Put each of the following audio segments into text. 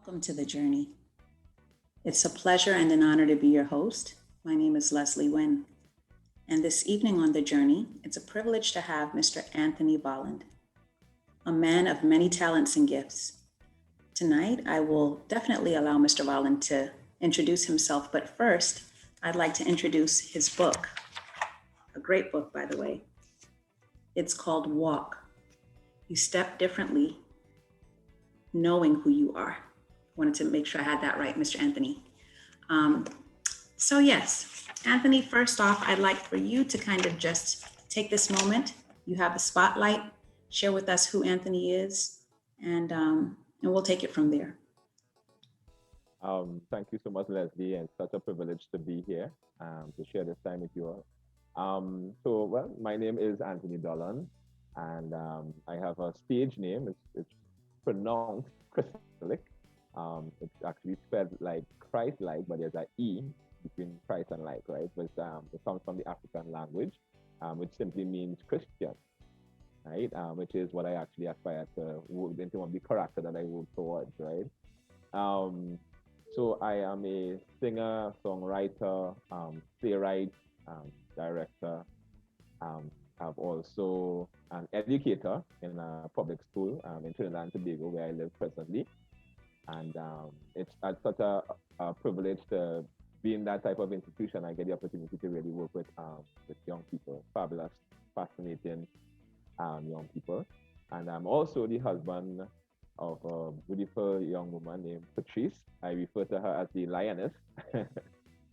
Welcome to The Journey. It's a pleasure and an honor to be your host. My name is Leslie Wynn. And this evening on The Journey, it's a privilege to have Mr. Anthony Bolland, a man of many talents and gifts. Tonight, I will definitely allow Mr. Bolland to introduce himself, but first, I'd like to introduce his book, a great book, by the way. It's called Walk. You Step Differently, Knowing Who You Are. Wanted to make sure I had that right, Mr. Anthony. So yes, Anthony, first off, I'd like for you to kind of just take this moment. You have the spotlight, share with us who Anthony is, and we'll take it from there. Thank you so much, Leslie, and such a privilege to be here to share this time with you all. My name is Anthony Bolland, and I have a stage name. It's pronounced Christelike. It's actually spelled like Christ-like, but there's an E between Christ and like, right? But it comes from the African language, which simply means Christian, right? Which is what I actually aspire to work into, of the character that I work towards, right? So I am a singer, songwriter, playwright, director. I'm also an educator in a public school in Trinidad and Tobago, where I live presently. And it's such a privilege to be in that type of institution. I get the opportunity to really work with young people, fabulous, fascinating young people. And I'm also the husband of a beautiful young woman named Patrice. I refer to her as the lioness.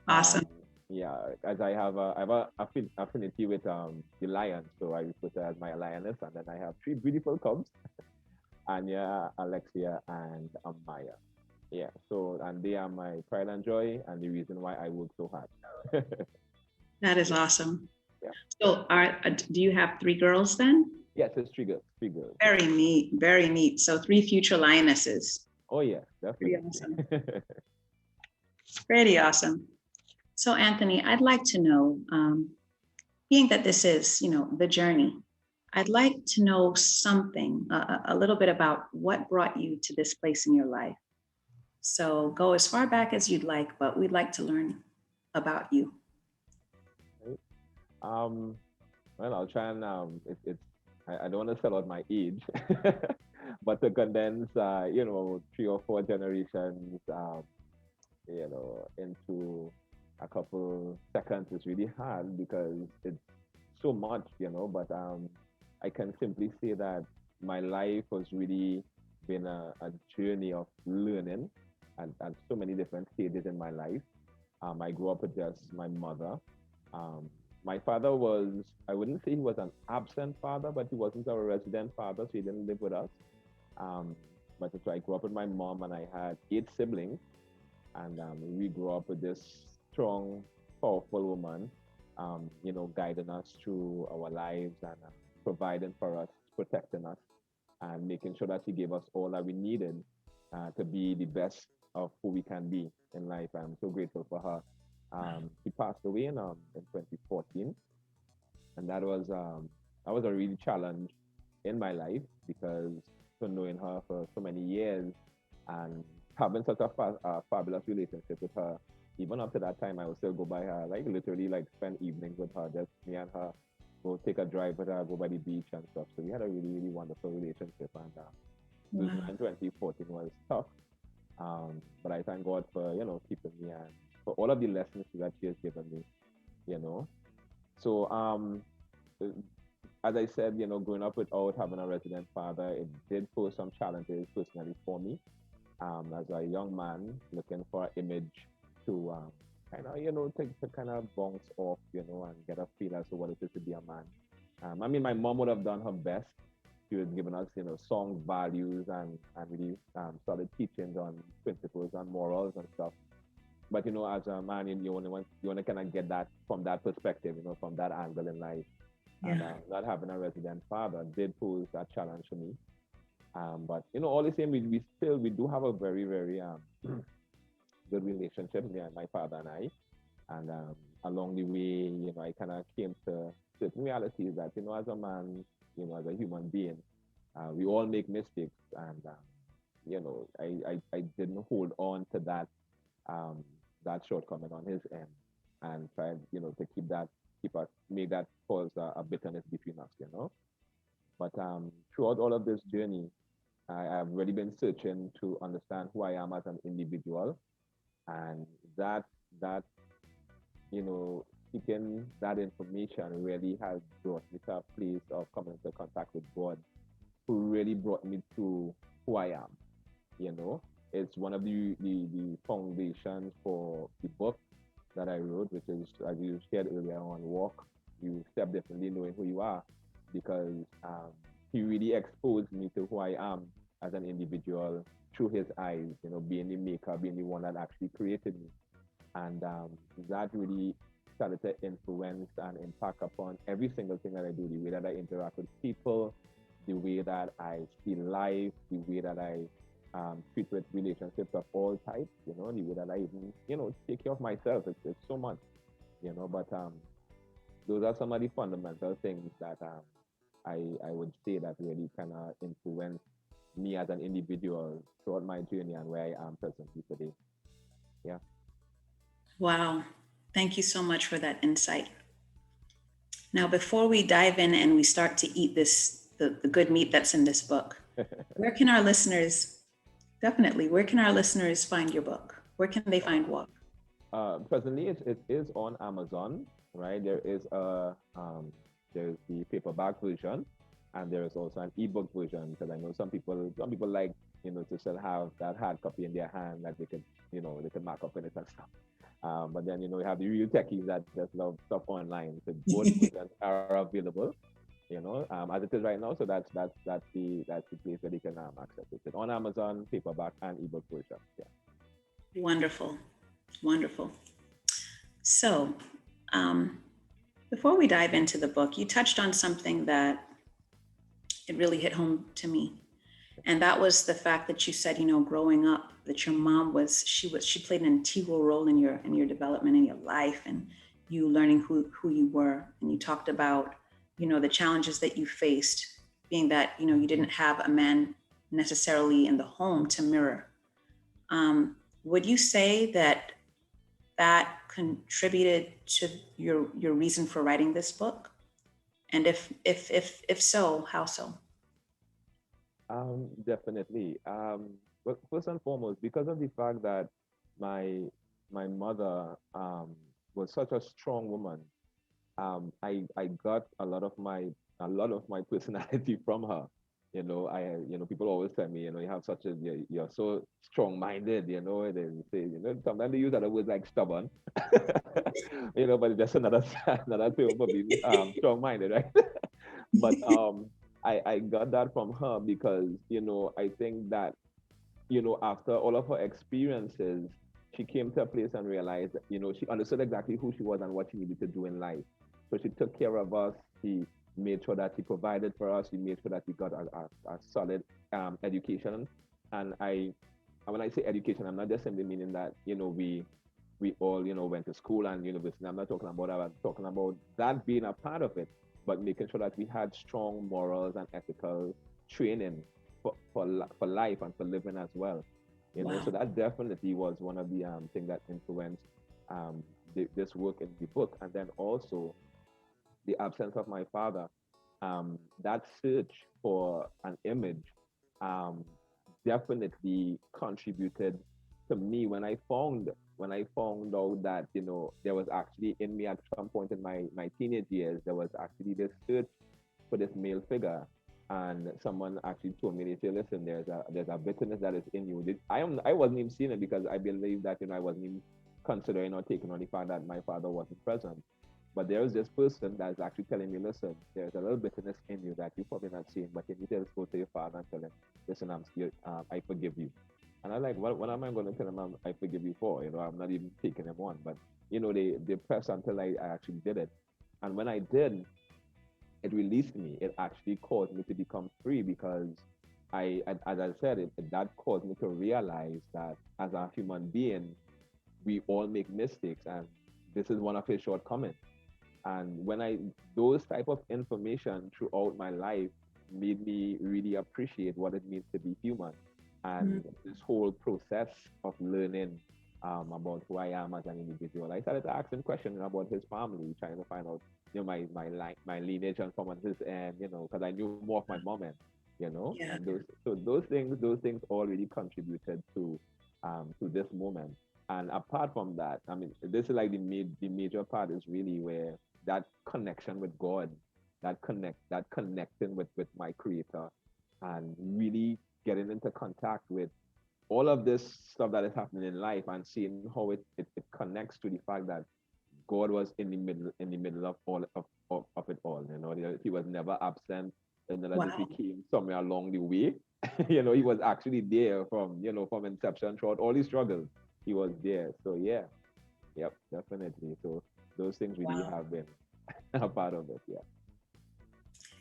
Awesome. Yeah, as I have a affinity with the lion, so I refer to her as my lioness. And then I have three beautiful cubs. Anya, Alexia, and Amaya. Yeah, so, and they are my pride and joy and the reason why I work so hard. That is awesome. Yeah. So do you have three girls then? Yes, it's three girls. Very neat, very neat. So three future lionesses. Oh yeah, definitely. Pretty awesome. Pretty awesome. So Anthony, I'd like to know, being that this is, the journey, I'd like to know something, a little bit about what brought you to this place in your life. So go as far back as you'd like, but we'd like to learn about you. Right. Well, I'll try and I don't want to spell out my age, but to condense, 3 or 4 generations, into a couple seconds is really hard because it's so much, but I can simply say that my life was really been a journey of learning at so many different stages in my life. I grew up with just my mother. My father was, I wouldn't say he was an absent father, but he wasn't our resident father, so he didn't live with us. But so I grew up with my mom, and I had 8 siblings. And we grew up with this strong, powerful woman, guiding us through our lives and providing for us, protecting us, and making sure that she gave us all that we needed to be the best of who we can be in life. I'm so grateful for her. She passed away in 2014, and that was a really challenge in my life because knowing her for so many years and having such a fabulous relationship with her. Even up to that time, I would still go by her, literally spend evenings with her, just me and her, go take a drive with her, go by the beach and stuff. So we had a really, really wonderful relationship. And Wow. 2014 was tough. But I thank God for, keeping me and for all of the lessons that she has given me, So as I said, growing up without having a resident father, it did pose some challenges personally for me. As a young man looking for an image to to kind of bounce off, and get a feel as to what it is to be a man. My mom would have done her best. She was giving us, song values and really solid teachings on principles and morals and stuff. But as a man, you want to kind of get that from that perspective, from that angle in life. Yeah. And not having a resident father did pose a challenge for me. But all the same, we do have a very, very good relationship, me and my father and I. And along the way, I kind of came to certain realities that as a man, as a human being, we all make mistakes, and I didn't hold on to um, that shortcoming on his end and try, to make that cause a bitterness between us. But throughout all of this journey, I've really been searching to understand who I am as an individual, and that that you know seeking that information really has brought me to a place of coming into contact with God, who really brought me to who I am. You know, it's one of the foundations for the book that I wrote, which is, as you shared earlier on, Walk. You step differently knowing who you are, because he really exposed me to who I am as an individual through his eyes, being the maker, being the one that actually created me. And that really started to influence and impact upon every single thing that I do, the way that I interact with people, the way that I see life, the way that I treat with relationships of all types, the way that I even, take care of myself. It's so much, but those are some of the fundamental things that I would say that really kind of influenced me as an individual throughout my journey and where I am presently today. Yeah. Wow. Thank you so much for that insight. Now, before we dive in and we start to eat the good meat that's in this book, where can our listeners, definitely, where can our listeners find your book? Where can they find Walk? Presently, it is on Amazon, right? There's the paperback version, and there is also an ebook version, because I know some people like, to still have that hard copy in their hand that they could mark up in it and stuff. But then, we have the real techies that just love stuff online. So both versions are available, as it is right now. So that's the place where they can access it. It's on Amazon, paperback and ebook version. Yeah. Wonderful. Wonderful. So, um, before we dive into the book, you touched on something that it really hit home to me. And that was the fact that you said, growing up, that your mom she played an integral role in your development in your life, and you learning who you were. And you talked about, the challenges that you faced, being that, you didn't have a man necessarily in the home to mirror. Would you say that contributed to your reason for writing this book? And if so, how so? Definitely. But first and foremost, because of the fact that my my mother was such a strong woman, I got a lot of my personality from her. People always tell me, you have you're so strong-minded. They say, sometimes they use other words like stubborn, but it's just another another term for being strong-minded, right? But I got that from her because I think that after all of her experiences, she came to a place and realized that she understood exactly who she was and what she needed to do in life. So she took care of us. She made sure that she provided for us. She made sure that we got a solid education. And when I say education, I'm not just simply meaning that we all went to school and university. I'm not talking about that. I'm talking about that being a part of it, but making sure that we had strong morals and ethical training for life and for living as well. Wow. So that definitely was one of the things that influenced um, this work in the book. And then also the absence of my father, that search for an image um, definitely contributed to me when I found out that there was actually in me at some point in my teenage years, there was actually this search for this male figure, and someone actually told me, they say, listen, there's a bitterness that is in you. I wasn't even seeing it because I believe that I wasn't even considering or taking on the fact that my father wasn't present. But there was this person that's actually telling me, listen, there's a little bitterness in you that you're probably not seeing, but you need to just go to your father and tell him, listen, I forgive you. And I'm like, what am I going to tell him I forgive you for? I'm not even taking him on. But, they pressed until I actually did it. And when I did, it released me. It actually caused me to become free because as I said, that caused me to realize that as a human being, we all make mistakes, and this is one of his shortcomings. And those type of information throughout my life made me really appreciate what it means to be human. And this whole process of learning about who I am as an individual, I started asking questions about his family, trying to find out, my lineage and from his end, because I knew more of my mom and, Yeah. and those things all really contributed to this moment. And apart from that, I mean, this is like the major part is really where that connection with God, that connecting with my creator, and really getting into contact with all of this stuff that is happening in life and seeing how it connects to the fact that God was in the middle of all of it all. He was never absent. And not as if he Wow. came somewhere along the way. He was actually there from inception throughout all these struggles. He was there. So yeah, yep, definitely. So those things really Wow. have been a part of it. Yeah.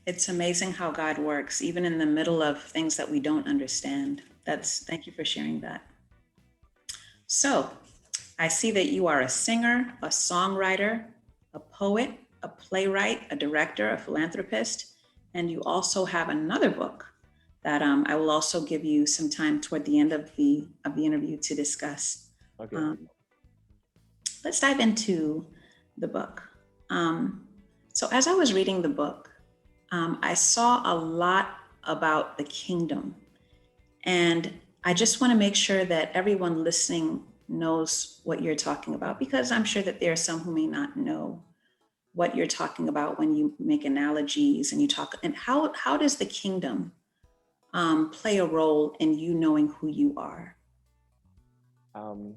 It's amazing how God works, even in the middle of things that we don't understand. Thank you for sharing that. So, I see that you are a singer, a songwriter, a poet, a playwright, a director, a philanthropist, and you also have another book that I will also give you some time toward the end of the interview to discuss. Okay. Um, let's dive into the book. So, as I was reading the book, I saw a lot about the kingdom. And I just want to make sure that everyone listening knows what you're talking about, because I'm sure that there are some who may not know what you're talking about when you make analogies and you talk. And how does the kingdom play a role in you knowing who you are? Um,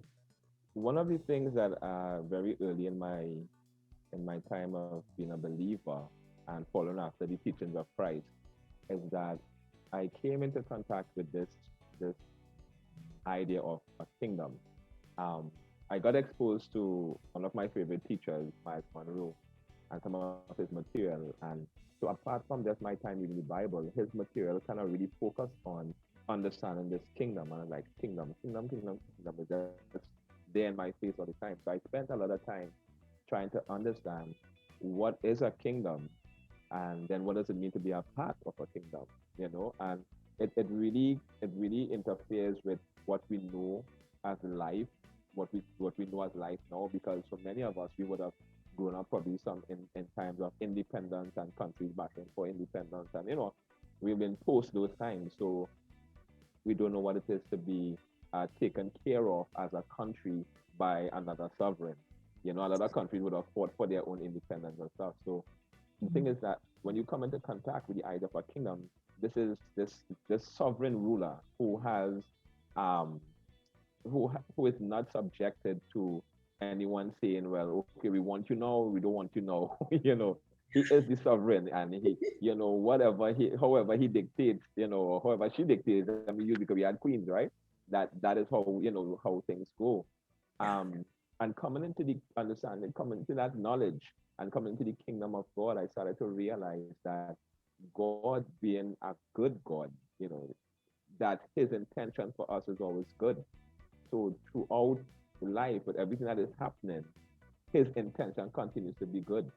One of the things that very early in my time of being a believer and following after the teachings of Christ is that I came into contact with this idea of a kingdom. Um, I got exposed to one of my favorite teachers, Miles Monroe, and some of his material. And so apart from just my time reading the Bible, his material kind of really focused on understanding this kingdom. And I'm like, kingdom, kingdom, kingdom, kingdom is just there in my face all the time. So I spent a lot of time trying to understand what is a kingdom and then what does it mean to be a part of a kingdom. And it really interferes with what we know as life, what we know as life now, because for many of us we would have grown up probably some in times of independence and countries battling for independence, and we've been post those times, so we don't know what it is to be taken care of as a country by another sovereign. Another countries would have fought for their own independence and stuff. So the thing is that when you come into contact with the idea of a kingdom, this is this sovereign ruler who has um who is not subjected to anyone saying, well, okay, we want you now, we don't want you now. He is the sovereign, and however he dictates, or however she dictates. I mean, usually because we had queens, right? That is how things go. Yeah. And coming into the understanding, coming into that knowledge, and coming into the kingdom of God, I started to realize that God being a good God, you know, that his intention for us is always good. So throughout life, with everything that is happening, his intention continues to be good.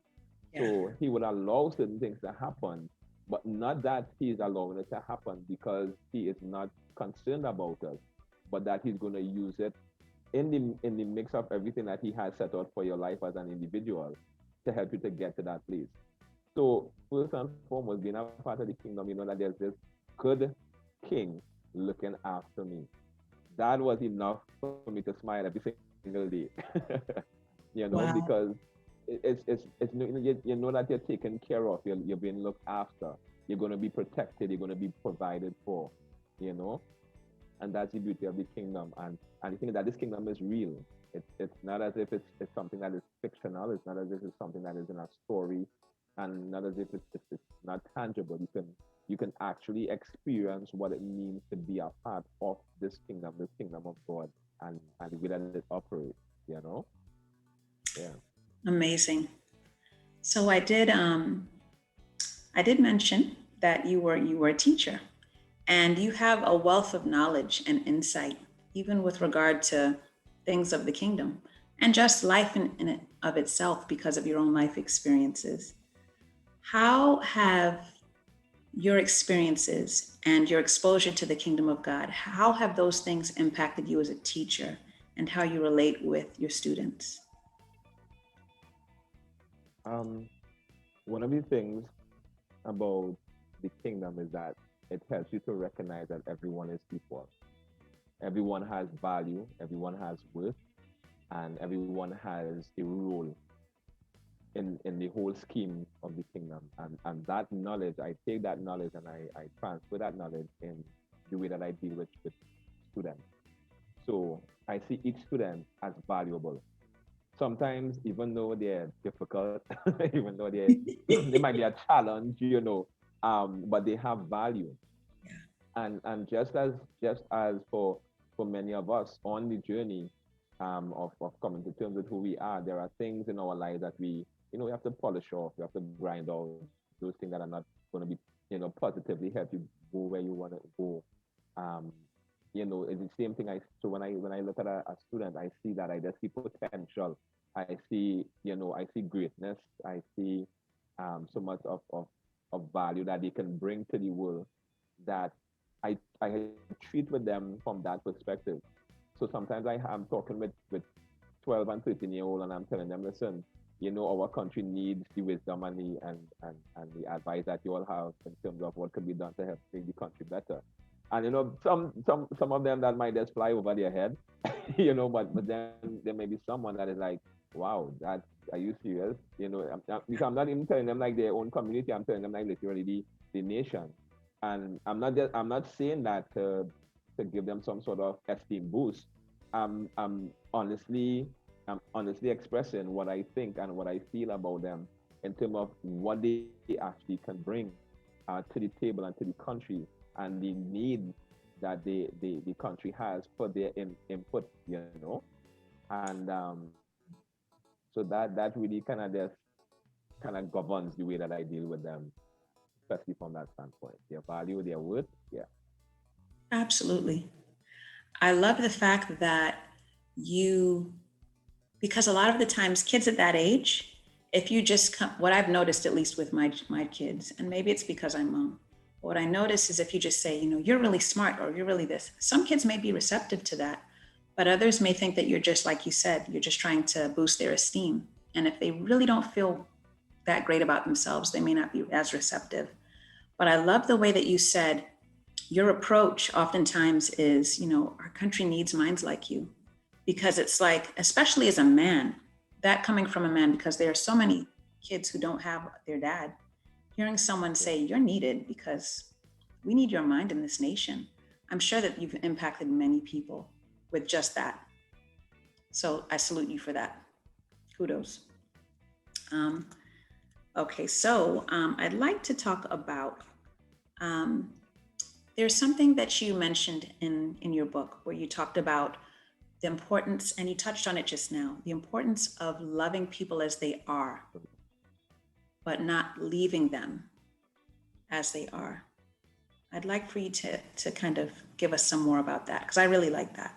Yeah. So he would allow certain things to happen, but not that he's allowing it to happen because he is not concerned about us, but that he's going to use it in the mix of everything that he has set out for your life as an individual to help you to get to that place. So first and foremost, being a part of the kingdom, that there's this good king looking after me. That was enough for me to smile every single day. Because Wow. you know that you're taken care of, you're being looked after, you're going to be protected, you're going to be provided for, you know and that's the beauty of the kingdom. And the thing is that this kingdom is real. It's not as if it's something that is fictional. It's not as if it's something that is in a story, and not as if it's not tangible. You can actually experience what it means to be a part of this kingdom of God, and the way that it operates. Yeah. Amazing. So I did mention that you were a teacher, and you have a wealth of knowledge and insight, even with regard to things of the kingdom and just life in it of itself because of your own life experiences. How have your experiences and your exposure to the kingdom of God, how have those things impacted you as a teacher and how you relate with your students? Um, One of the things about the kingdom is that it helps you to recognize that everyone is equal. Everyone has value, everyone has worth, and everyone has a role in the whole scheme of the kingdom. And that knowledge, I take that knowledge and I transfer that knowledge in the way that I deal with students. So I see each student as valuable. Sometimes, even though they're difficult, even though they might be a challenge, but they have value. And just as for many of us on the journey of coming to terms with who we are, there are things in our lives that we have to polish off, we have to grind out those things that are not going to be positively help you go where you want to go. Um, it's the same thing. So when I look at a student, I see that I just see potential. I see greatness. I see so much of value that they can bring to the world that I treat with them from that perspective. So sometimes I'm talking with 12 and 13-year-old and I'm telling them, listen, our country needs the wisdom and the advice that you all have in terms of what could be done to help make the country better. And some of them that might just fly over their head, but then there may be someone that is like, wow, that are you serious? Because I'm not even telling them like their own community, I'm telling them like literally the nation. And I'm not saying that to give them some sort of esteem boost. I'm honestly expressing what I think and what I feel about them in terms of what they actually can bring to the table and to the country and the need that the country has for their input. And so that really kind of governs the way that I deal with them, especially from that standpoint. Their value, their worth, yeah. Absolutely. I love the fact that you, because a lot of the times kids at that age, if you just come, what I've noticed, at least with my kids, and maybe it's because I'm mom, what I notice is if you just say, you're really smart or you're really this, some kids may be receptive to that, but others may think that you're just, like you said, you're just trying to boost their esteem. And if they really don't feel that great about themselves, they may not be as receptive. But I love the way that you said your approach oftentimes is, our country needs minds like you. Because it's like, especially as a man, that coming from a man, because there are so many kids who don't have their dad, hearing someone Yeah. say, you're needed because we need your mind in this nation. I'm sure that you've impacted many people with just that. So I salute you for that. Kudos. Um, okay, so I'd like to talk about um, there's something that you mentioned in your book where you talked about the importance, and you touched on it just now, the importance of loving people as they are, but not leaving them as they are. I'd like for you to kind of give us some more about that, because I really like that.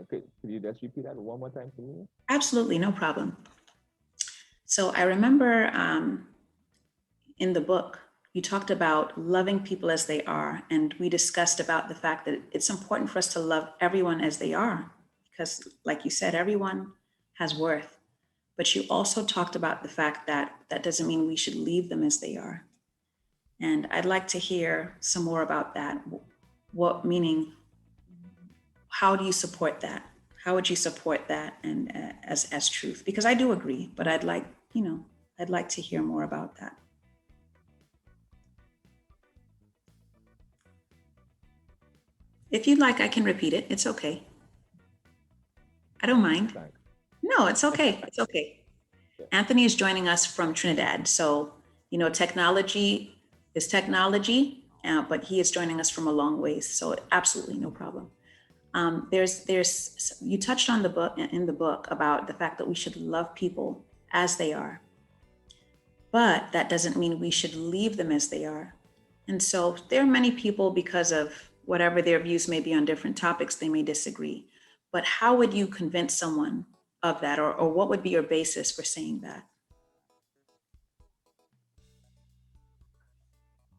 Could you just repeat that one more time for me? Absolutely, no problem. So I remember in the book, you talked about loving people as they are, and we discussed about the fact that it's important for us to love everyone as they are, because like you said, everyone has worth. But you also talked about the fact that that doesn't mean we should leave them as they are. And I'd like to hear some more about that. What meaning, how do you support that? How would you support that and as truth? Because I do agree, but I'd like to hear more about that. If you'd like, I can repeat it. It's okay. I don't mind. Thanks. No, it's okay. It's okay. Yeah. Anthony is joining us from Trinidad. So, technology is technology, but he is joining us from a long ways. So absolutely no problem. You touched on the book in the book about the fact that we should love people as they are, but that doesn't mean we should leave them as they are. And so there are many people, because of whatever their views may be on different topics, they may disagree. But how would you convince someone of that, or what would be your basis for saying that?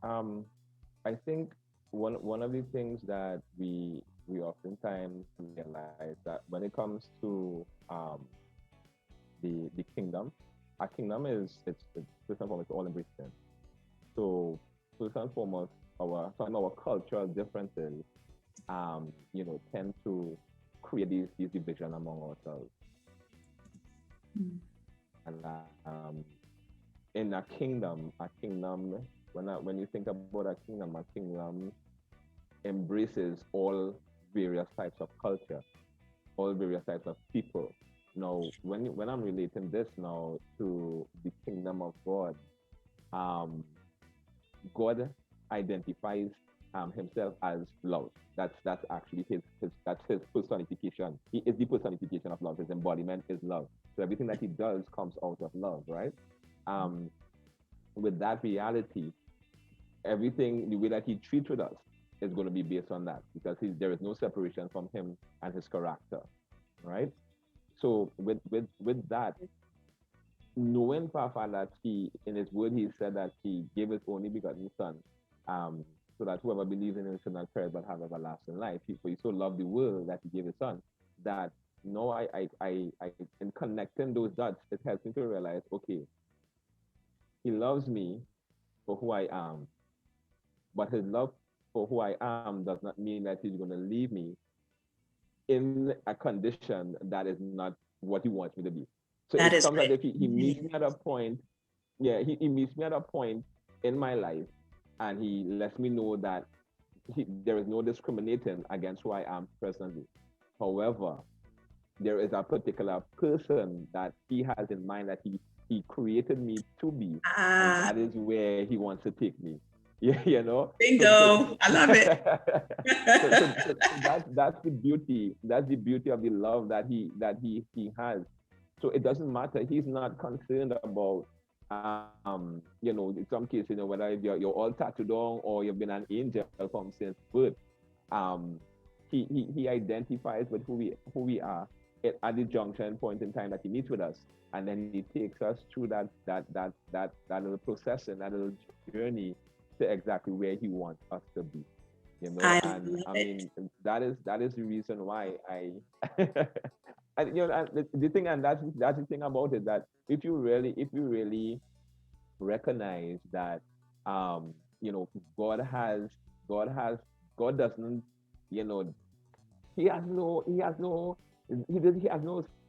Um, I think one of the things that we oftentimes realize that when it comes to the kingdom, our kingdom is it's first and foremost all embracing. So first and foremost, our cultural differences, tend to create these division among ourselves. Mm. And in a kingdom, when you think about a kingdom embraces all various types of culture, all various types of people. Now, when I'm relating this now to the kingdom of God, um, God identifies himself as love. That's actually his that's his personification. He is the personification of love. His embodiment is love. So everything that he does comes out of love, right? Um, with that reality, everything the way that he treats with us is going to be based on that because there is no separation from him and his character, right? So with that, knowing Papa that he in his word he said that he gave his only begotten son, um, so that whoever believes in him should not perish but have everlasting life. For he so loved the world that he gave his son that no, I in connecting those dots, it helps me to realize, okay, he loves me for who I am, but his love for who I am does not mean that he's going to leave me in a condition that is not what he wants me to be. So That it's is comes as great. if he meets me at a point, yeah, he meets me at a point in my life and he lets me know that there is no discriminating against who I am presently. However, there is a particular person that he has in mind that he created me to be, and Ah, that is where he wants to take me. Yeah, you know. bingo. I love it. So that's the beauty. That's the beauty of the love that he has. So it doesn't matter. He's not concerned about in some cases, whether you're all tattooed on or you've been an angel from since birth. Um, he identifies with who we are at the junction point in time that he meets with us, and then he takes us through that little process and that little journey to exactly where he wants us to be. I And love I it. mean that is the reason why I and and the thing, and that's the thing about it, that if you really recognize that um you know god has god has God doesn't, you know he has no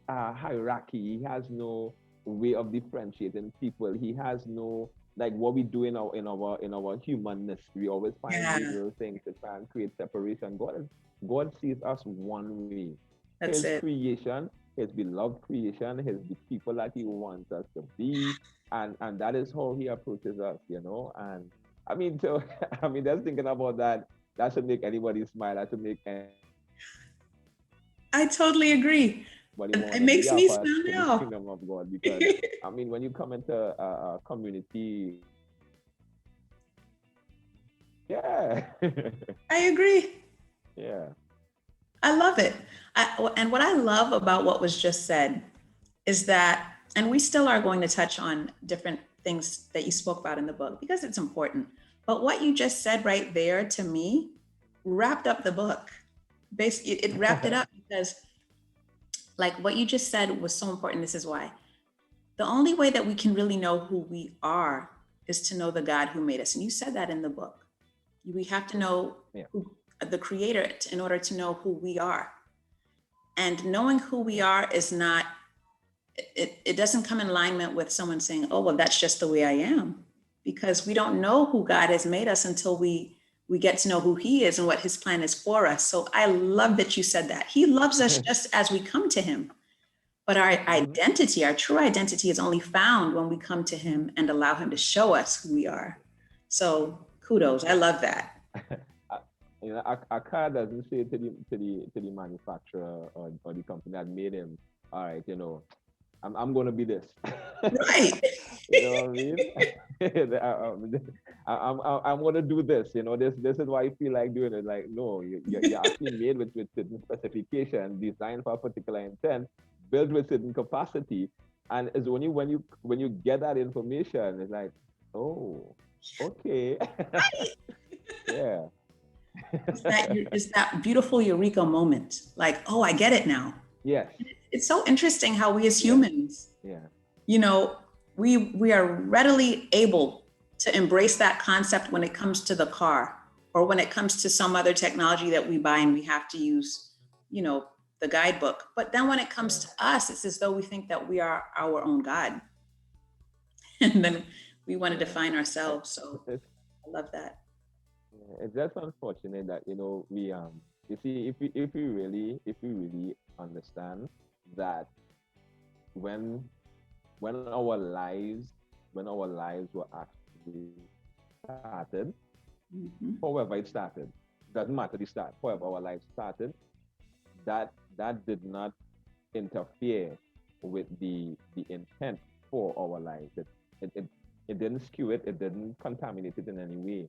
hierarchy. He has no way of differentiating people. He has no, like what we do in our humanness. We always find these Yeah, little things to try and create separation. God sees us one way. His that's it. creation, his beloved creation, the people that he wants us to be, and that is how he approaches us. And I mean, so I mean, just thinking about that, that should make anybody smile. That should make anybody want to be a part of the kingdom of I God, totally because agree. I mean, when It you come makes me into smile now. a community, yeah, I agree. yeah, I love it. And what I love about what was just said is that, and we still are going to touch on different things that you spoke about in the book because it's important. But what you just said right there to me wrapped up the book. Basically, it wrapped it up because, like, what you just said was so important. This is why. The only way that we can really know who we are is to know the God who made us. And you said that in the book. We have to know yeah, who, the creator in order to know who we are. And knowing who we are is not, it doesn't come in alignment with someone saying, oh, well, that's just the way I am. Because we don't know who God has made us until we get to know who he is and what his plan is for us. So I love that you said that. He loves us just as we come to him. But our hmm identity, our true identity, is only found when we come to him and allow him to show us who we are. So kudos. I love that. Uh, a car doesn't say to the manufacturer or the company that made him, all right, I'm gonna be this. Right. You know what I mean? I'm gonna do this. This is why I feel like doing it. Like, no, you're actually made with certain specification, designed for a particular intent, built with certain capacity, and it's only when you get that information, it's like, oh. Okay. Yeah. It's that beautiful eureka moment. Like, oh, I get it now. Yes. It's so interesting how we as Yeah. humans, Yeah. you know, we are readily able to embrace that concept when it comes to the car or when it comes to some other technology that we buy and we have to use, you know, the guidebook. But then when it comes Yeah. to us, it's as though we think that we are our own God. And then we want to Yeah. define I, ourselves. So it's I love that. yeah, it's just unfortunate that we you see if we really understand that when when our lives when our lives were actually started, Mm-hmm. however it started, doesn't matter the start, however our lives started, that did not interfere with the intent for our lives. It, it, it didn't skew it, it didn't contaminate it in any way,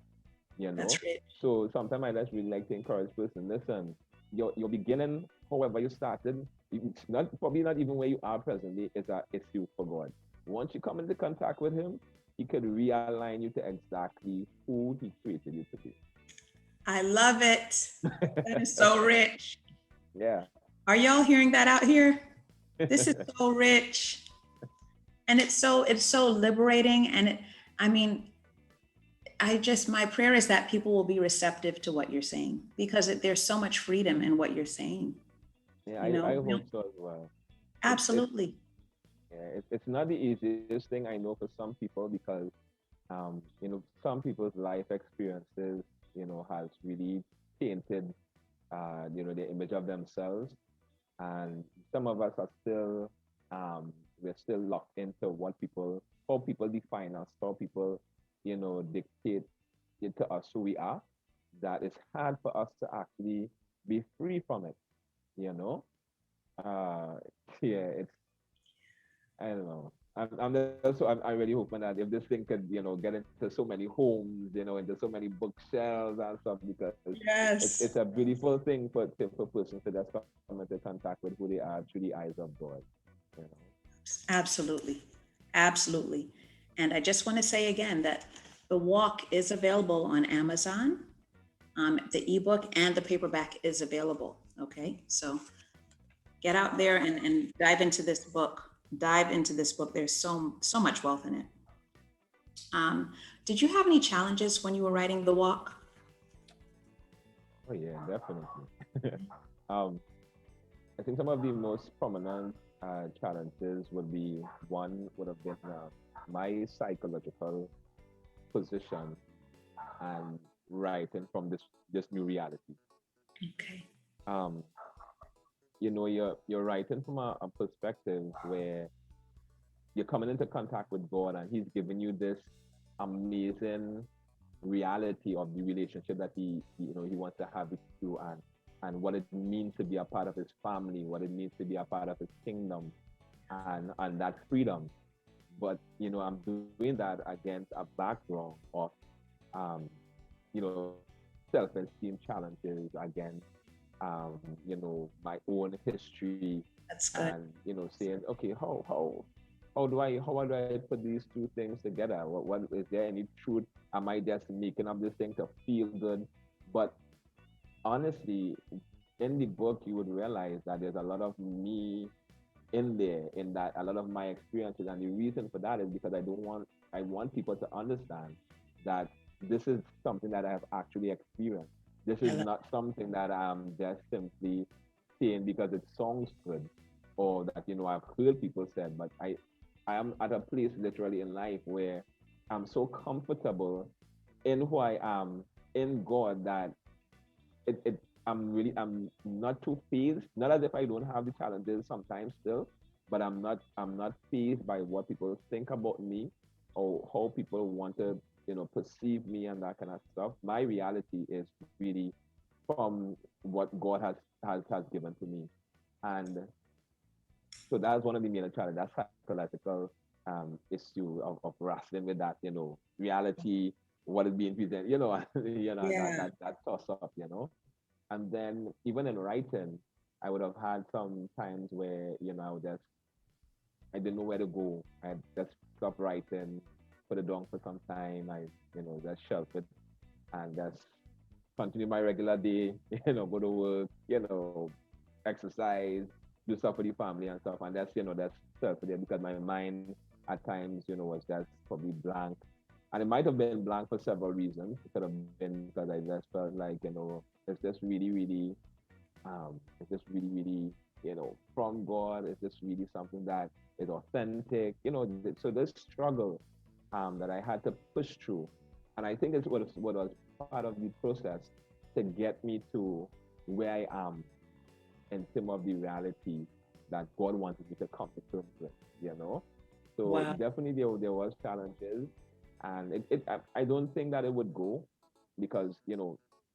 you know. That's right. So sometimes I just really like to encourage person, listen, your beginning, however you started, it's not probably not even where you are presently, it's you for God. Once you come into contact with him, he could realign you to exactly who he created you to be. I love it. That is so rich. Yeah. Are y'all hearing that out here? This is so rich. And it's so liberating. And I mean, my prayer is that people will be receptive to what you're saying because there's so much freedom in what you're saying. Yeah, You know, I hope so as well. It's absolutely. yeah, it's not the easiest thing I know for some people because some people's life experiences, has really tainted the image of themselves, and some of us are still we're still locked into how people define us, how people, dictate it to us who we are, that it's hard for us to actually be free from it, you know? Uh, yeah, it's I don't know. I'm really hoping that if this thing could, get into so many homes, into so many bookshelves and stuff, because it's Yes. a beautiful thing for persons to just come into contact with who they are through the eyes of God. You know. Absolutely. Absolutely. And I just want to say again that the walk is available on Amazon. The ebook and the paperback is available. Okay. So get out there and dive into this book. Dive into this book. There's so much wealth in it. Did you have any challenges when you were writing the walk? Oh yeah, definitely. um, I think some of the most prominent challenges would be one would have been my psychological position and writing from this new reality. Okay. Um, you're writing from a perspective where you're coming into contact with God and He's giving you this amazing reality of the relationship that He wants to have with you, and what it means to be a part of His family, what it means to be a part of His kingdom, and that freedom. But I'm doing that against a background of um, self-esteem challenges, against my own history, That's good. and saying, okay, how do I put these two things together? What is there any truth? Am I just making up this thing to feel good? But honestly, in the book, you would realize that there's a lot of me in there, in that a lot of my experiences, and the reason for that is because I want people to understand that this is something that I have actually experienced. This I is love, not something that I'm just simply saying because it sounds good, or that I've heard people say, but I am at a place literally in life where I'm so comfortable in who I am in God that I'm not too phased. Not as if I don't have the challenges sometimes still, but I'm not phased by what people think about me, or how people want to perceive me and that kind of stuff. My reality is really from what God has given to me, and so that's one of the main challenges. That psychological issue of wrestling with that reality, what is being presented, yeah. that toss up, and then even in writing, I would have had some times where I didn't know where to go. I just stopped writing, put it down for some time. I, just shelf it and just continue my regular day, go to work, exercise, do stuff for the family and stuff. And that's self there because my mind at times, was just probably blank. And it might have been blank for several reasons. It could have been because I just felt like, it's just really, really, it's just really, really, from God. It's just really something that is authentic, so this struggle that I had to push through. And I think it's what was part of the process to get me to where I am in terms of the reality that God wanted me to come to terms with, So Wow. definitely there was challenges, and I don't think that it would go because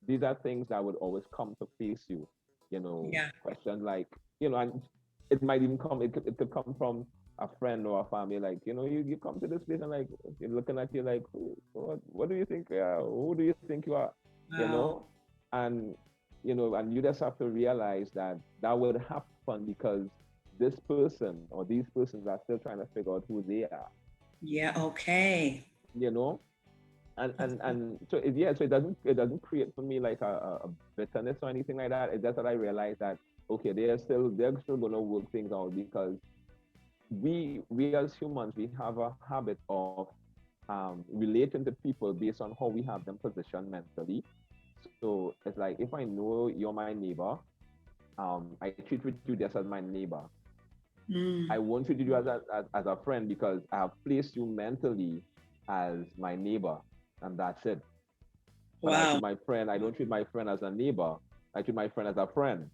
these are things that would always come to face you, Yeah. questions like and it might even come it could come from a friend or a family like you come to this place and like you're looking at you like what do you think who do you think you are you Wow. know and and you just have to realize that that would happen because this person or these persons are still trying to figure out who they are, Yeah. Okay. you know That's good. and so it doesn't create for me like a bitterness or anything like that. It's just that I realize that okay, they're still gonna work things out because we as humans we have a habit of relating to people based on how we have them positioned mentally. So it's like if I know you're my neighbor, I treat with you just as my neighbor. I Mm. won't treat you as a friend because I have placed you mentally as my neighbor, and that's it. But I Wow. treat my friend, I don't treat my friend as a neighbor. I treat my friend as a friend.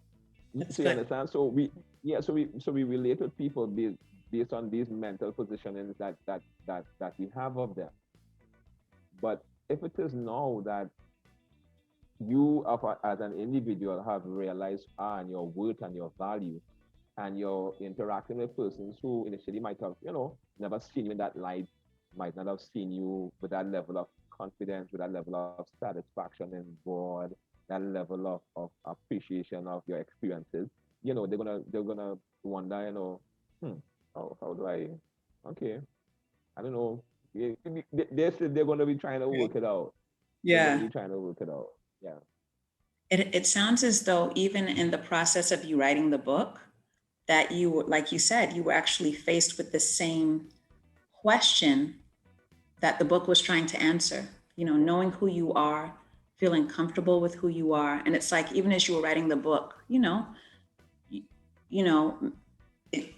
That's So you good. understand? So we relate with people based on these mental positionings that we have of them. But if it is now that as an individual have realized and your worth and your value, and you're interacting with persons who initially might have, never seen you in that light, might not have seen you with that level of confidence, with that level of satisfaction in God, that level of appreciation of your experiences, they're gonna wonder, hmm, how do I okay, I don't know. They're gonna be trying to Okay. work it out. They're gonna Yeah. be trying to work it out. Yeah. It sounds as though even in the process of you writing the book, that you were, like you said, you were actually faced with the same question that the book was trying to answer. Knowing who you are, feeling comfortable with who you are. And it's like, even as you were writing the book, you, you know, it,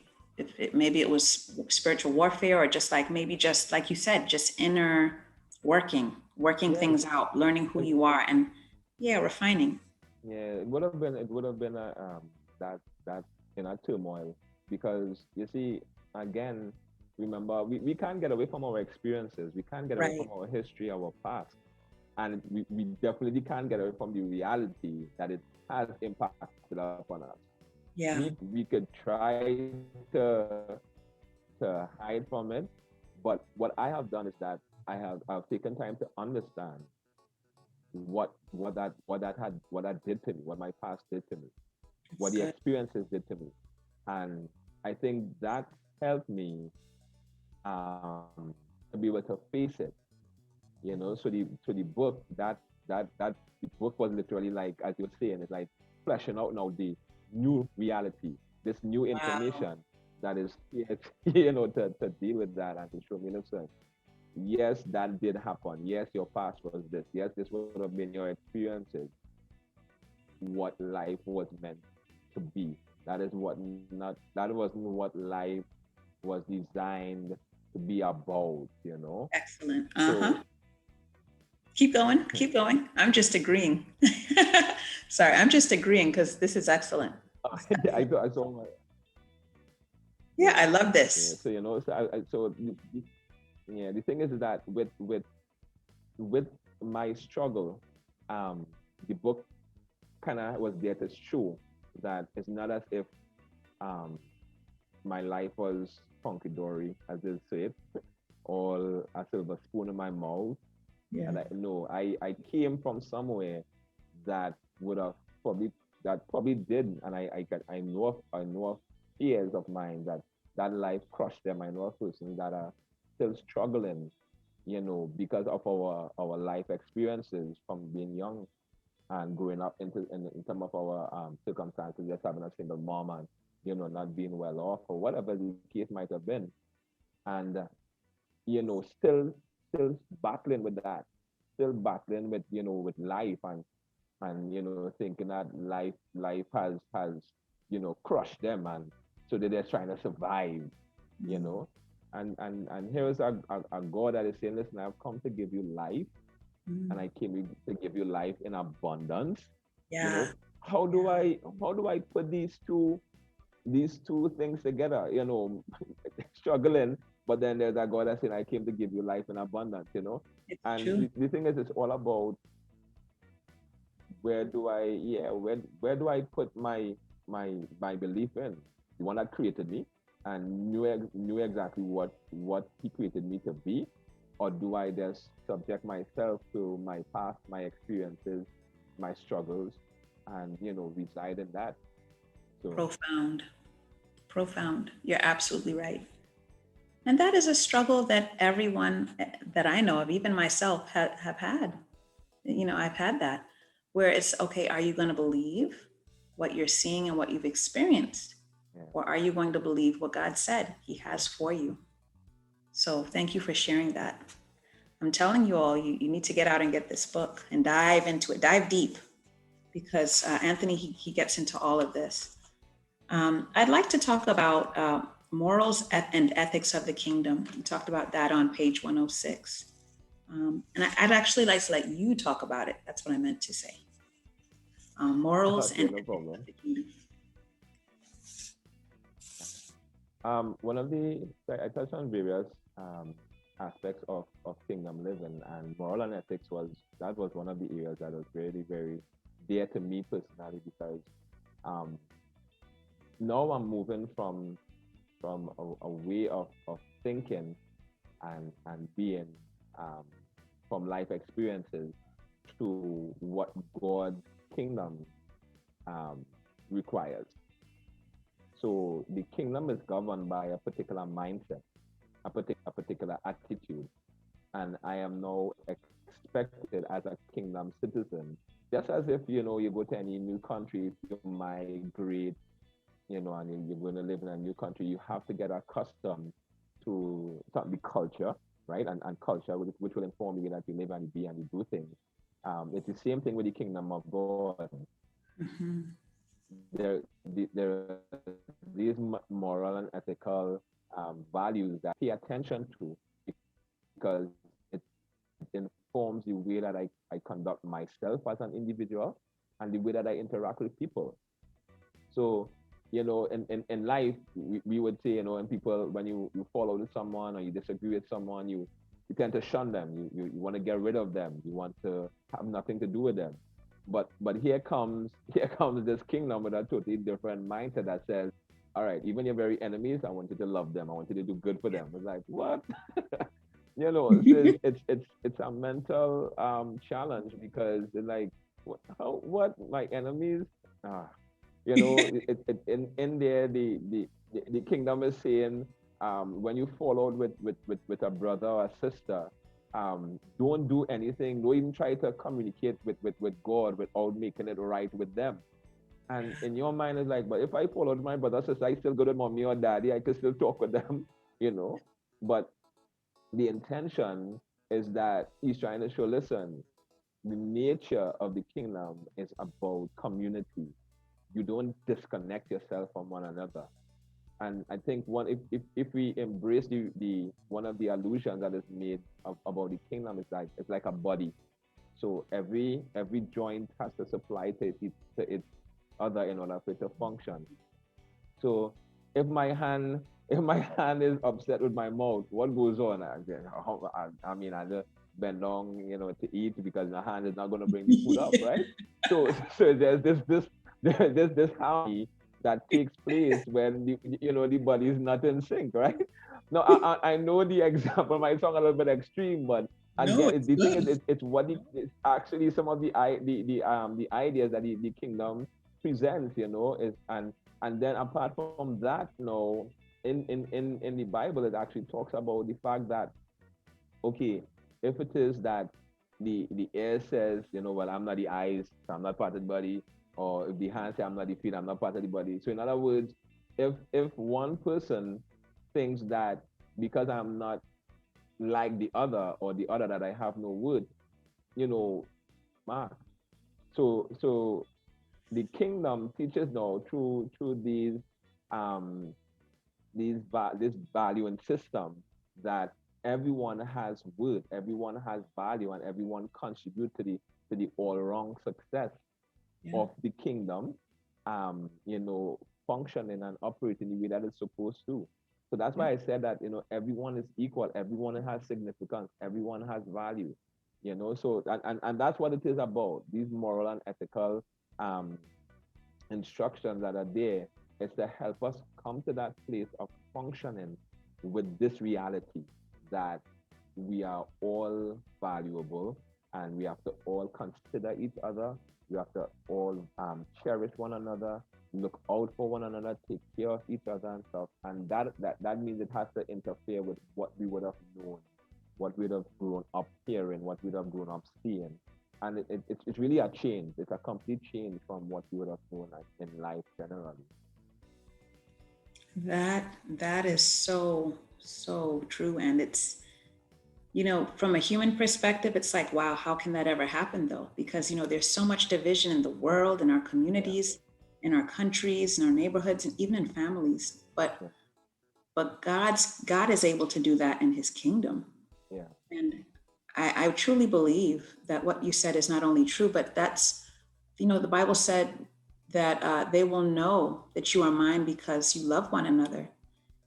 maybe it was spiritual warfare or just like, maybe just like you said, just inner working Yeah, things out, learning who and you are and yeah, refining. yeah, it would have been that turmoil because you see again, remember we can't get away from our experiences, we can't get away Right. from our history, our past, and we definitely can't get away from the reality that it has impacted upon us. Yeah. We could try to hide from it, but what I have done is that I've taken time to understand what that did to me, what my past did to me, It's what the good. experiences did to me. And I think that helped me to be able to face it. So the book that the book was literally like as you were saying, it's like fleshing out now the new reality, this new Wow. information that is here, to deal with that and to show me, listen, yes, that did happen. Yes, your past was this. Yes, this would have been your experiences. What life was meant to be. That wasn't what life was designed to be about. Excellent. So Uh-huh. Keep going. Keep going. I'm just agreeing. Sorry, I'm just agreeing because this is excellent. This is excellent. I saw my Yeah, I yeah. love Yeah. this. So yeah, the thing is that with my struggle, um, the book kind of was there to show that it's not as if um my life was hunky dory, as they say it, or a silver spoon in my mouth. Yeah. And I no, I came from somewhere that would have probably that probably did, and I know of peers of mine that life crushed them. I know of persons that are still struggling because of our life experiences from being young and growing up in some of our circumstances, just having a single mom and not being well off or whatever the case might have been, and still battling with that, still battling with with life, and thinking that life has crushed them, and so they're just trying to survive, you Mm. know and here is a God that is saying, listen, I've come to give you life, and Mm. I came to give you life in abundance. you Yeah. know how do Yeah. I put these two things together? Struggling, but then there's a God that saying, I came to give you life in abundance. It's And true. the thing is, it's all about where do I put my belief in the one that created me and knew exactly what he created me to be, or do I just subject myself to my past, my experiences, my struggles, and reside in that? So Profound. Profound. You're absolutely right. And that is a struggle that everyone that I know of, even myself, have had. I've had that where it's okay, are you going to believe what you're seeing and what you've experienced? yeah, Or are you going to believe what God said He has for you? So thank you for sharing that. I'm telling you all, you need to get out and get this book and dive into it, dive deep, because Anthony, he gets into all of this. I'd like to talk about morals and ethics of the kingdom. We talked about that on page 106. And I'd actually like to let you talk about it. That's what I meant to say. Morals okay, and no ethics of problem. the kingdom. One of the I touched on various um, aspects of kingdom living, and moral and ethics was one of the areas that was very, very dear to me personally, because um, now I'm moving from a way of thinking and being, um, from life experiences, to what God's kingdom um, requires. So the kingdom is governed by a particular mindset, a particular attitude, and I am now expected as a kingdom citizen. Just as if you go to any new country, if you migrate, and you're going to live in a new country, you have to get accustomed to the culture, right? And culture, which will inform the way that you live and be and you do things. It's the same thing with the kingdom of God. Mhm. There are these moral and ethical values that pay attention to, because it informs the way that I conduct myself as an individual and the way that I interact with people. So, in life, we would say, when people, when you fall out with someone or you disagree with someone, you tend to shun them. You want to get rid of them. You want to have nothing to do with them. But here comes here comes this kingdom with a totally different mindset that says, all right, even your very enemies, I want you to love them. I want you to do good for them. It's like, what? So it's a mental challenge, because they're like, what, my enemies? Ah, in there, the kingdom is saying, when you fall out with a brother or a sister, don't do anything, don't even try to communicate with God without making it right with them. And in your mind, it's like, but if I fall out with my brother or sister, I still go to mommy or daddy, I can still talk with them, you know. But the intention is that he's trying to show, listen, the nature of the kingdom is about community. You don't disconnect yourself from one another. And I think if we embrace the one of the allusions that is made about the kingdom, is like it's like a body. So every joint has to supply to its other in order for it to function. So if my hand if my hand is upset with my mouth, what goes on? I mean, I just bend down, to eat, because my hand is not going to bring the food up, right? So so there's this harmony that takes place when the body is not in sync, right? No, I know the example might sound a little bit extreme, but No, again, it's the thing is, good. it's actually some of the ideas that the kingdom presents, is and then apart from that, in the Bible, it actually talks about the fact that okay, if it is that the ear says, well, I'm not the eyes, so I'm not part of the body, or if the hand says I'm not the feet, I'm not part of the body. So in other words, if one person thinks that because I'm not like the other, or the other that I have no wood, you know, ah, so the kingdom teaches now through um this value and system that everyone has worth, everyone has value, and everyone contribute to the all wrong success Yeah. of the kingdom, functioning and operating the way that it's supposed to. So that's Yeah. why I said that, everyone is equal, everyone has significance, everyone has value, so and that's what it is about. These moral and ethical um instructions that are there is to help us come to that place of functioning with this reality that we are all valuable, and we have to all consider each other. We have to all cherish one another, look out for one another, take care of each other and stuff. And that means it has to interfere with what we would have known, what we'd have grown up hearing, what we'd have grown up seeing. And it's really a change. It's a complete change from what you would have known in life generally. That is so true. And it's, from a human perspective, it's like, wow, how can that ever happen though? Because, there's so much division in the world, in our Yeah, communities, in our countries, in our neighborhoods, and even in families. But yeah, God is able to do that in his kingdom. yeah, And I truly believe that what you said is not only true, but that's, the Bible said that they will know that you are mine because you love one another.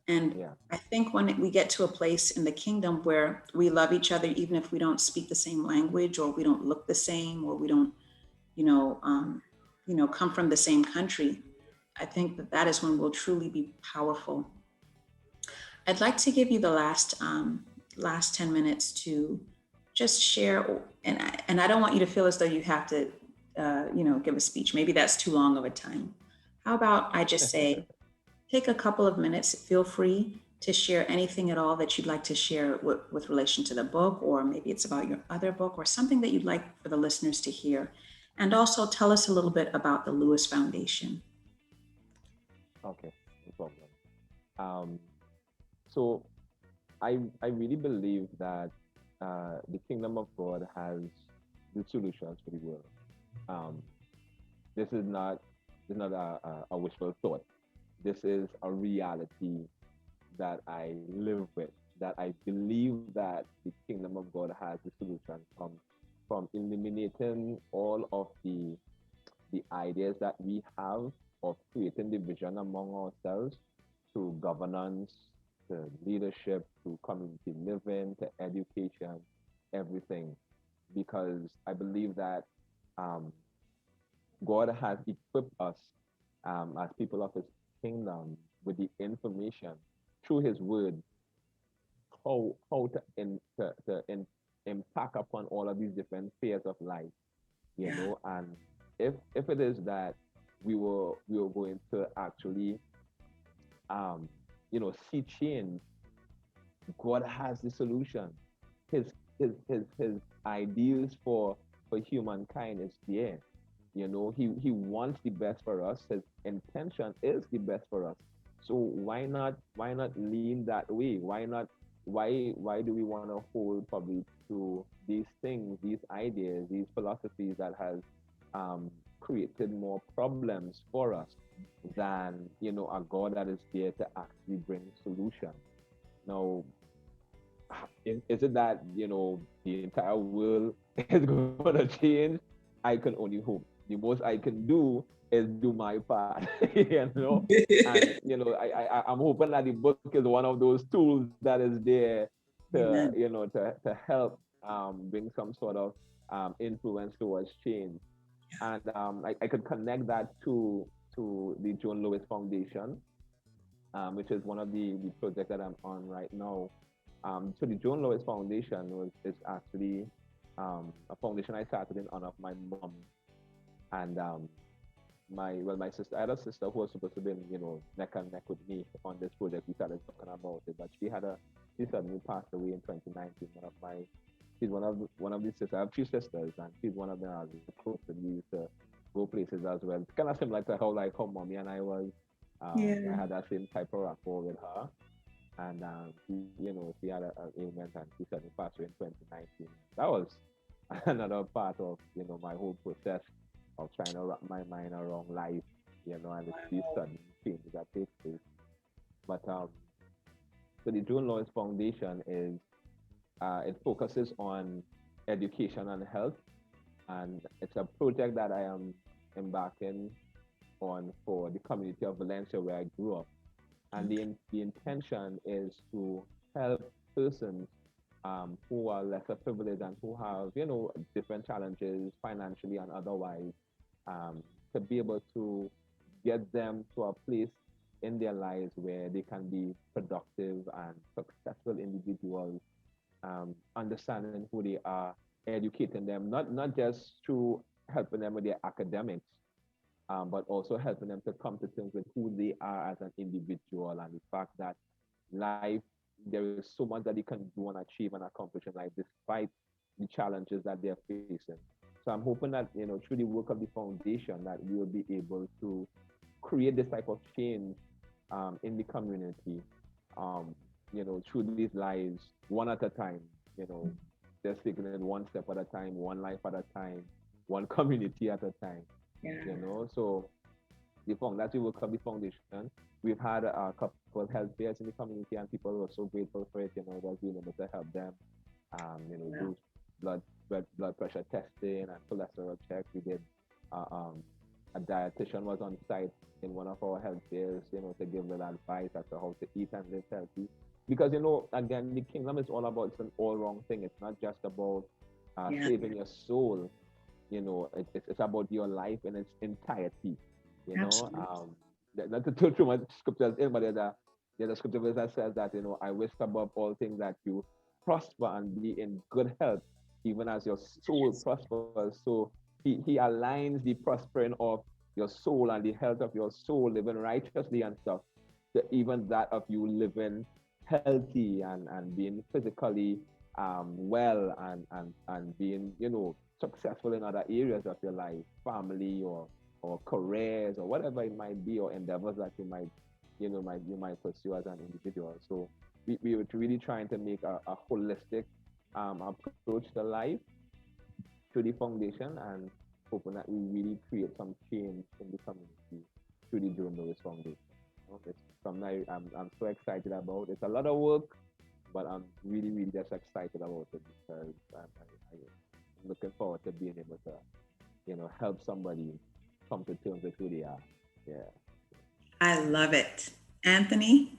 And yeah, I think when we get to a place in the kingdom where we love each other, even if we don't speak the same language, or we don't look the same, or we don't, you know, um, come from the same country, I think that is when we'll truly be powerful. I'd like to give you the last 10 minutes to just share, and I don't want you to feel as though you have to, give a speech. Maybe that's too long of a time. How about I just say, take a couple of minutes. Feel free to share anything at all that you'd like to share with relation to the book, or maybe it's about your other book, or something that you'd like for the listeners to hear. And also tell us a little bit about the Lewis Foundation. okay, no problem. Um, so I really believe that the kingdom of God has the solutions for the world. Um, this is not a wishful thought. This is a reality that I live with, that I believe that the kingdom of God has the solution from eliminating all of the ideas that we have of creating division among ourselves, to governance, to leadership, to community living, to education, everything. Because I believe that um, God has equipped us as people of His kingdom with the information through His word, how to impact upon all of these different spheres of life, Yeah. and if it is that we were going to actually um see change, God has the solution. His his ideals for humankind is there. He wants the best for us. His intention is the best for us. So why not lean that way? Why do we want to hold probably to these things, these ideas, these philosophies that has created more problems for us than a God that is there to actually bring solution? Now, is it that the entire world is going to change? I can only hope. The most I can do is do my part, and I'm hoping that the book is one of those tools that is there to Amen. to help bring some sort of influence towards change. And I could connect that to the John Lewis Foundation, which is one of the projects that I'm on right now. So the John Lewis Foundation is actually a foundation I started in honor of my mom. And my sister, I had a sister who was supposed to be neck and neck with me on this project. We started talking about it, but she had she suddenly passed away in 2019. She's one of the sisters. I have three sisters, and she's one of them. I was close to. We used to go places as well. It's kind of similar to how mommy and I was. I Yeah. had that same type of rapport with her, and she had an ailment, and she suddenly passed away in 2019. That was another part of my whole process of trying to wrap my mind around life, and it's these sudden changes that take place. But so the Joan Lewis Foundation is it focuses on education and health, and it's a project that I am embarking on for the community of Valencia where I grew up. And the intention is to help persons who are lesser privileged and who have, different challenges financially and otherwise, to be able to get them to a place in their lives where they can be productive and successful individuals, understanding who they are, educating them, not just through helping them with their academics, but also helping them to come to terms with who they are as an individual and the fact that life, there is so much that they can do and achieve and accomplish in life despite the challenges that they're facing. So I'm hoping that, through the work of the foundation, that we will be able to create this type of change in the community, through these lives, one at a time, you know, just taking it one step at a time, one life at a time, one community at a time, Yeah. So that's the work of the foundation. We've had a couple of health fairs in the community, and people were so grateful for it. That's being able to help them, Wow. do blood pressure testing and cholesterol checks. We did a dietitian was on site in one of our health fairs, to give them advice as to how to eat and live healthy. Because again, the kingdom is all about, it's an all-round thing. It's not just about Yeah. saving your soul. It's about your life in its entirety. Absolutely. Not to throw too much scriptures in, but there's a scripture verse that says that I wish above all things that you prosper and be in good health, even as your soul Yes. prospers. So he aligns the prospering of your soul and the health of your soul, living righteously and stuff, to even that of you living healthy and being physically well and being successful in other areas of your life, family or careers or whatever it might be, or endeavors that you might pursue as an individual. So we were really trying to make a holistic approach to life through the foundation, and hoping that we really create some change in the community through the Joan Lewis Foundation. It's something I'm so excited about. It's a lot of work, but I'm really, really just excited about it because I'm looking forward to being able to, help somebody come to terms with who they are. Yeah. I love it. Anthony,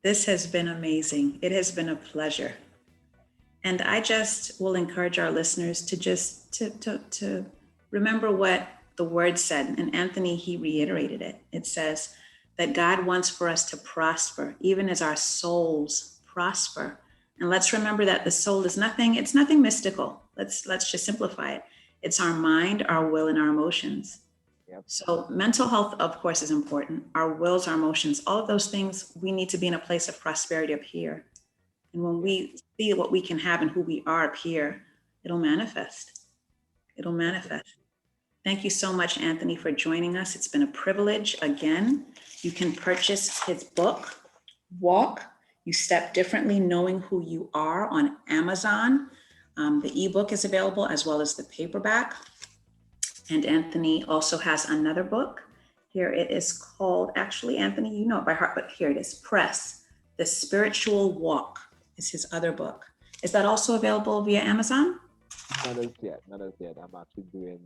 this has been amazing. It has been a pleasure. And I just will encourage our listeners to just to remember what the word said. And Anthony, he reiterated it. It says that God wants for us to prosper, even as our souls prosper. And let's remember that the soul is nothing, it's nothing mystical. Let's just simplify it. It's our mind, our will, and our emotions. Yep. So mental health, of course, is important. Our wills, our emotions, all of those things, we need to be in a place of prosperity up here. And when we see what we can have and who we are up here, it'll manifest. It'll manifest. Thank you so much, Anthony, for joining us. It's been a privilege. Again, you can purchase his book, Walk, You Step Differently, Knowing Who You Are, on Amazon. The ebook is available as well as the paperback. And Anthony also has another book. Here it is called, actually, Anthony, you know it by heart, but here it is, Press, The Spiritual Walk is his other book. Is that also available via Amazon? Not as yet. Not as yet. I'm actually doing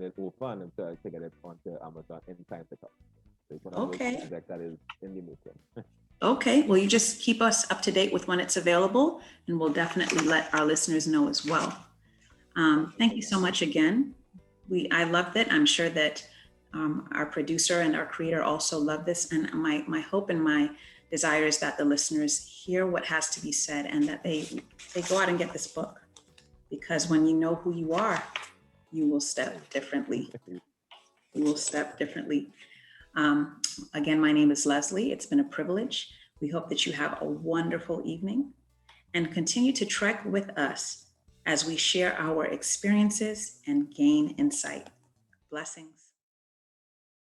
it for fun until I get it onto Amazon in time to come. So it's one of those Okay. projects that is in the making. Okay. Well, you just keep us up to date with when it's available, and we'll definitely let our listeners know as well. Thank you so much again. I loved it. I'm sure that our producer and our creator also love this. And my hope and my desire is that the listeners hear what has to be said and that they go out and get this book. Because when you know who you are, you will step differently. You will step differently. Again, my name is Leslie. It's been a privilege. We hope that you have a wonderful evening and continue to trek with us as we share our experiences and gain insight. Blessings.